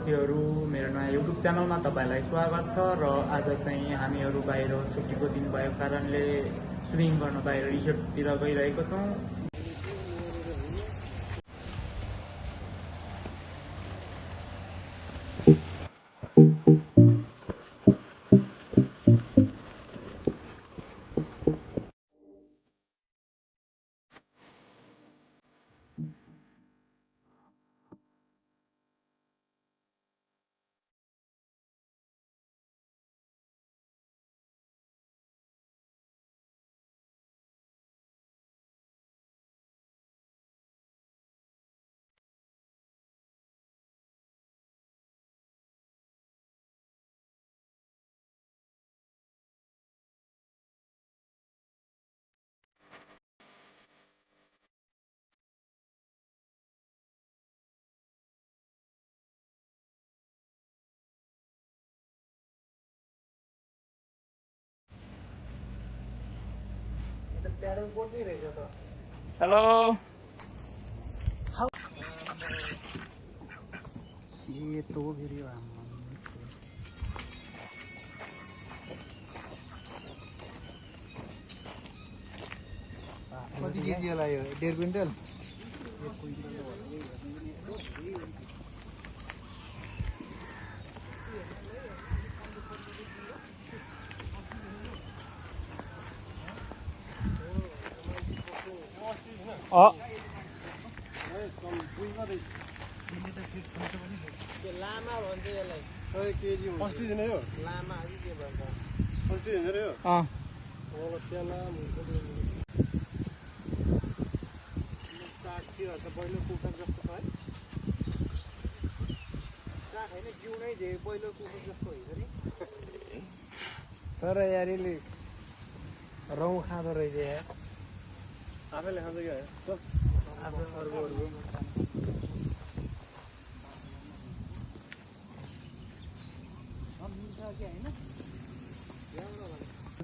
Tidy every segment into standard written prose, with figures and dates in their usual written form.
साथीहरू, मेरो नयाँ युट्युब च्यानलमा तपाईँलाई स्वागत छ। र आज चाहिँ हामीहरू बाहिर छुट्टीको दिन भएको कारणले स्विमिङ गर्न बाहिर रिसोर्टतिर गइरहेको छौँ। हेलो सेतो फेरि कति केजी होला यो 1.5 क्विन्टल लामा भन्छ यसलाई 100 केजी हुन्छ। अस्ति दिन यो लामा अलि के भन्छ अस्ति दिन यो त्यसलाई काठ थियो त पहिलो कुकर जस्तो छ है काठ हैन जिउनै जे पहिलो कुकर जस्तो हुन्छ नि तर यारले रौँ खाँदो रहेछ यार आफैले खान्छ क्या आफै अर्को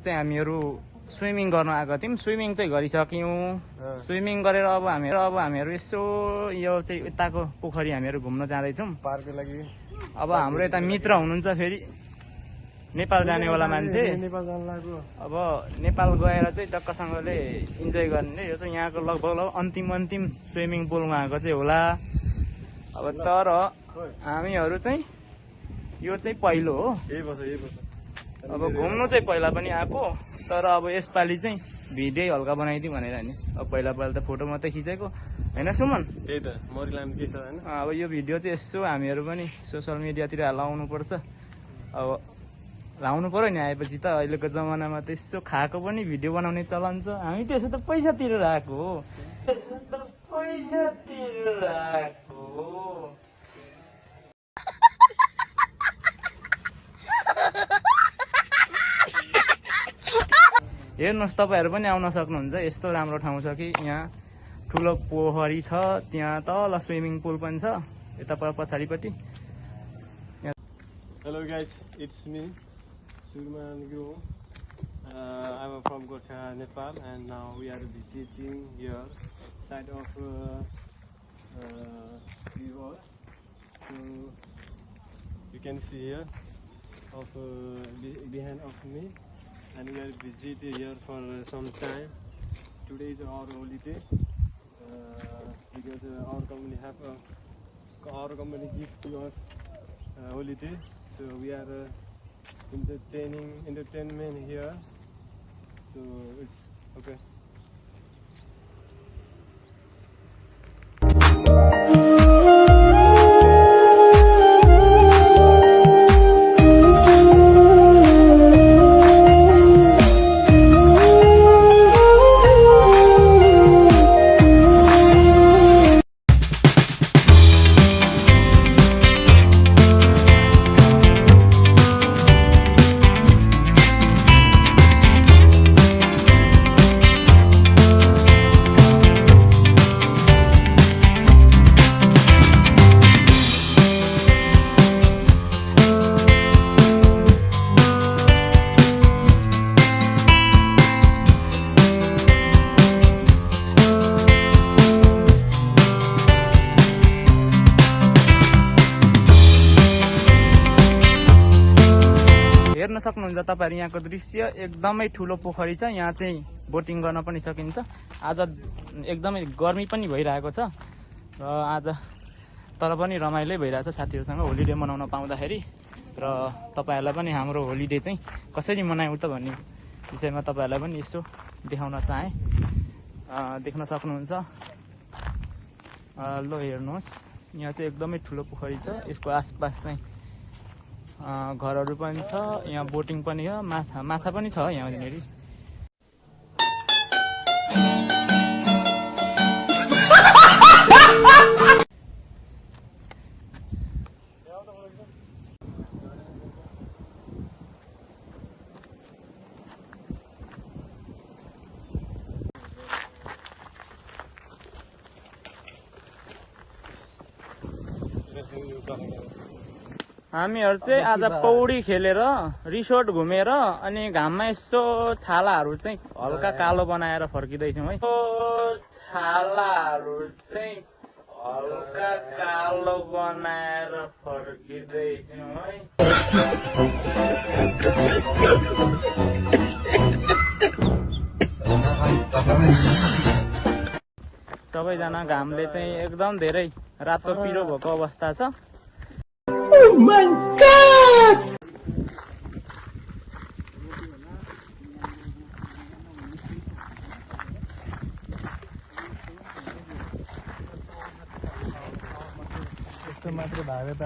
चाहिँ हामीहरू स्विमिङ गर्न आएको थियौँ। स्विमिङ चाहिँ गरिसक्यौँ। स्विमिङ गरेर अब हामीहरू यसो यो चाहिँ यताको पोखरी हामीहरू घुम्न जाँदैछौँ पार्कको लागि। अब हाम्रो यता मित्र हुनुहुन्छ फेरि नेपाल जानेवाला मान्छे। नेपाल जान लाग्यो। अब नेपाल गएर चाहिँ टक्कसँगले इन्जोय गर्ने। यो चाहिँ यहाँको लगभग अन्तिम स्विमिङ पुलमा आएको चाहिँ होला। अब तर हामीहरू चाहिँ यो चाहिँ पहिलो हो। यही बस अब घुम्नु चाहिँ पहिला पनि आएको, तर अब यसपालि चाहिँ भिडियो हल्का बनाइदिउँ भनेर नि। अब पहिला त फोटो मात्रै खिचेको होइन सुमन? त्यही त मरिलाम के छ हैन। अब यो भिडियो चाहिँ यसो हामीहरू पनि सोसियल मिडियातिर लाउनु पर्छ। अब लाउनु पर्यो नि, आएपछि त अहिलेको जमानामा त यसो खाएको पनि भिडियो बनाउने चलन छ। हामी त्यसो त पैसा तिरेर आएको हो। हेर्नुहोस्, तपाईँहरू पनि आउन सक्नुहुन्छ। यस्तो राम्रो ठाउँ छ कि यहाँ ठुलो पोखरी छ, त्यहाँ तल स्विमिङ पुल पनि छ यता पछाडिपट्टि। Hello guys, it's me, Surman Guru. I'm from Gorkha, Nepal, and now we are visiting here side of river. So you can see here of behind of me, and we are visiting here for some time. Today is our holiday because our company gift to us holiday. So we are entertainment here. So it's okay. सक्नुहुन्छ तपाईँहरू यहाँको दृश्य एकदमै ठुलो पोखरी छ। यहाँ चाहिँ बोटिङ गर्न पनि सकिन्छ। आज एकदमै गर्मी पनि भइरहेको छ र आज तर पनि रमाइलो भइरहेछ साथीहरूसँग होलिडे मनाउन पाउँदाखेरि। र तपाईँहरूलाई पनि हाम्रो होलिडे चाहिँ कसरी मनायौँ त भन्ने विषयमा तपाईँहरूलाई पनि यसो देखाउन चाहेँ। देख्न सक्नुहुन्छ। ल हेर्नुहोस्, यहाँ चाहिँ एकदमै ठुलो पोखरी छ। यसको आसपास चाहिँ घरहरू पनि छ। यहाँ बोटिङ पनि हो, माछा पनि छ यहाँनिर। हामीहरू चाहिँ आज पौडी खेलेर रिसोर्ट घुमेर अनि घाममा यसो छालाहरू चाहिँ हल्का कालो बनाएर फर्किँदैछौँ है। छालाहरू चाहिँ हल्का कालो बनाएर फर्किँदैछौँ है। सबैजना घामले चाहिँ एकदम धेरै रातो पिरो भएको अवस्था छ। Oh my God! यस्तो मात्र भावे त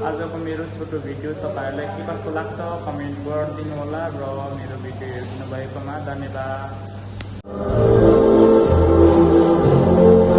आजको मेरो छोटो भिडियो तपाईँहरूलाई के कस्तो लाग्छ कमेन्ट गरिदिनु होला र मेरो भिडियो हेरिदिनु भएकोमा धन्यवाद।